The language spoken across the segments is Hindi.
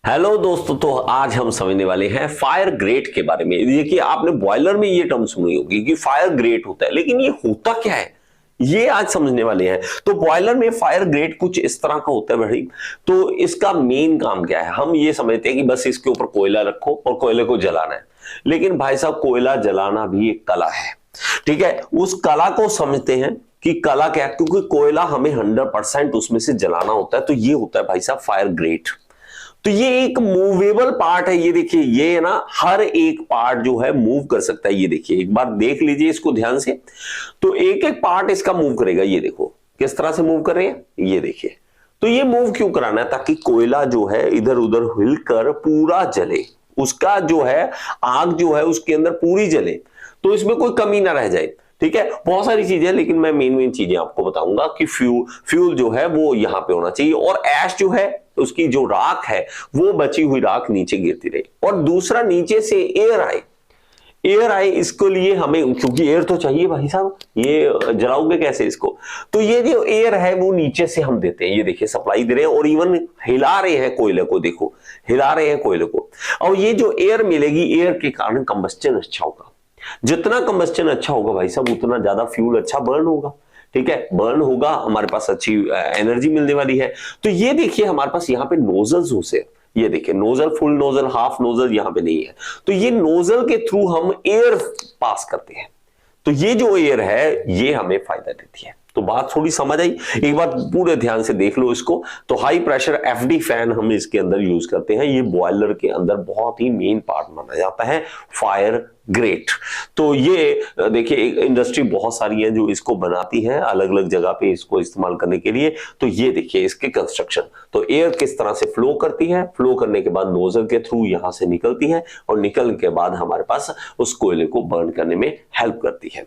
हेलो दोस्तों, तो आज हम समझने वाले हैं फायर ग्रेट के बारे में। देखिए, आपने बॉयलर में ये टर्म सुनी होगी कि फायर ग्रेट होता है, लेकिन ये होता क्या है ये आज समझने वाले हैं। तो बॉयलर में फायर ग्रेट कुछ इस तरह का होता है भाई। तो इसका मेन काम क्या है? हम ये समझते हैं कि बस इसके ऊपर कोयला रखो और कोयले को जलाना है, लेकिन भाई साहब कोयला जलाना भी एक कला है। ठीक है, उस कला को समझते हैं कि कला क्या है, क्योंकि कोयला हमें 100% उसमें से जलाना होता है। तो ये होता है भाई साहब फायर ग्रेट। तो ये एक मूवेबल पार्ट है। ये देखिए, ये ना हर एक पार्ट जो है मूव कर सकता है। ये देखिए, एक बार देख लीजिए इसको ध्यान से। तो एक एक पार्ट इसका मूव करेगा। ये देखो किस तरह से मूव कर रहे हैं, ये देखिए। तो ये मूव क्यों कराना है? ताकि कोयला जो है इधर उधर हिलकर पूरा जले, उसका जो है आग जो है उसके अंदर पूरी जले, तो इसमें कोई कमी ना रह जाए। ठीक है, बहुत सारी चीजें, लेकिन मैं मेन चीजें आपको बताऊंगा कि फ्यूल जो है वो यहां पे होना चाहिए, और ऐश जो है उसकी जो राख है वो बची हुई राख नीचे गिरती रहे। और दूसरा, नीचे से एयर आए इसको लिए हमें, क्योंकि एयर तो चाहिए भाई साहब, ये जलाओगे कैसे इसको? तो ये जो एयर है वो नीचे से हम देते हैं। ये देखिए, सप्लाई दे रहे हैं और इवन हिला रहे हैं कोयले को। देखो, हिला रहे हैं कोयले को। और ये जो एयर मिलेगी, एयर के कारण कंबस्टन अच्छा होगा। जितना कंबस्टन अच्छा होगा भाई साहब, उतना ज्यादा फ्यूल अच्छा बर्न होगा। ठीक है, बर्न होगा, हमारे पास अच्छी एनर्जी मिलने वाली है। तो ये देखिए, हमारे पास यहाँ पे नोजल्स हो से, ये देखिए nozzle, full nozzle, half nozzle यहाँ पे नहीं है। तो ये नोजल के थ्रू हम एयर पास करते हैं। तो ये जो एयर है ये हमें फायदा देती है। तो बात थोड़ी समझ आई? एक बार पूरे ध्यान से देख लो इसको। तो हाई प्रेशर एफडी फैन हम इसके अंदर यूज करते हैं। ये बॉयलर के अंदर बहुत ही मेन पार्ट माना जाता है फायर ग्रेट। तो ये देखिए, एक इंडस्ट्री बहुत सारी है जो इसको बनाती है अलग अलग जगह पे इसको इस्तेमाल करने के लिए। तो ये देखिए इसके कंस्ट्रक्शन। तो एयर किस तरह से फ्लो करती है, फ्लो करने के बाद नोजल के थ्रू यहां से निकलती है, और निकलने के बाद हमारे पास उस कोयले को बर्न करने में हेल्प करती है।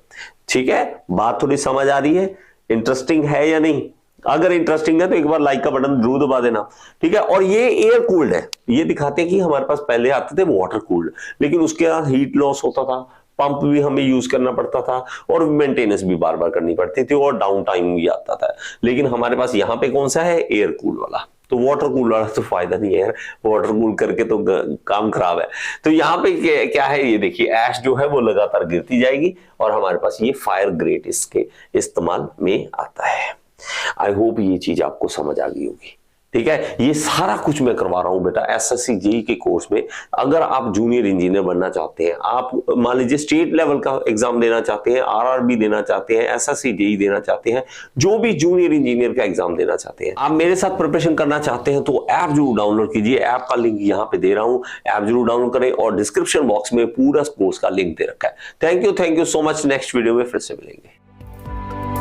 ठीक है, बात थोड़ी समझ आ रही है? इंटरेस्टिंग है या नहीं? अगर इंटरेस्टिंग है तो एक बार लाइक का बटन जरूर दबा देना। ठीक है, और ये एयर कूल्ड है। ये दिखाते हैं कि हमारे पास पहले आते थे वाटर कूल्ड, लेकिन उसके बाद हीट लॉस होता था, पंप भी हमें यूज करना पड़ता था, और मेंटेनेंस भी बार बार करनी पड़ती थी, और डाउन टाइम भी आता था। लेकिन हमारे पास यहाँ पे कौन सा है? एयर कूल वाला। तो वाटर कूल वाला तो फायदा नहीं है, वाटर कूल करके तो काम खराब है। तो यहाँ पे क्या है, ये देखिए, ऐश जो है वो लगातार गिरती जाएगी, और हमारे पास ये फायर ग्रेट इसके इस्तेमाल में आता है। आई होप ये चीज आपको समझ आ गई होगी। ठीक है, ये सारा कुछ मैं करवा रहा हूं बेटा एसएससी जेईई के कोर्स में। अगर आप जूनियर इंजीनियर बनना चाहते हैं, आप मान लीजिए स्टेट लेवल का एग्जाम देना चाहते हैं, आरआरबी देना चाहते हैं, एसएससी जेईई देना चाहते हैं, जो भी जूनियर इंजीनियर का एग्जाम देना चाहते हैं, आप मेरे साथ प्रिपरेशन करना चाहते हैं, तो ऐप जरूर डाउनलोड कीजिए। ऐप का लिंक यहाँ पे दे रहा हूं, ऐप जरूर डाउनलोड करें, और डिस्क्रिप्शन बॉक्स में पूरा कोर्स का लिंक दे रखा है। Thank you so much. Next video में फिर से मिलेंगे।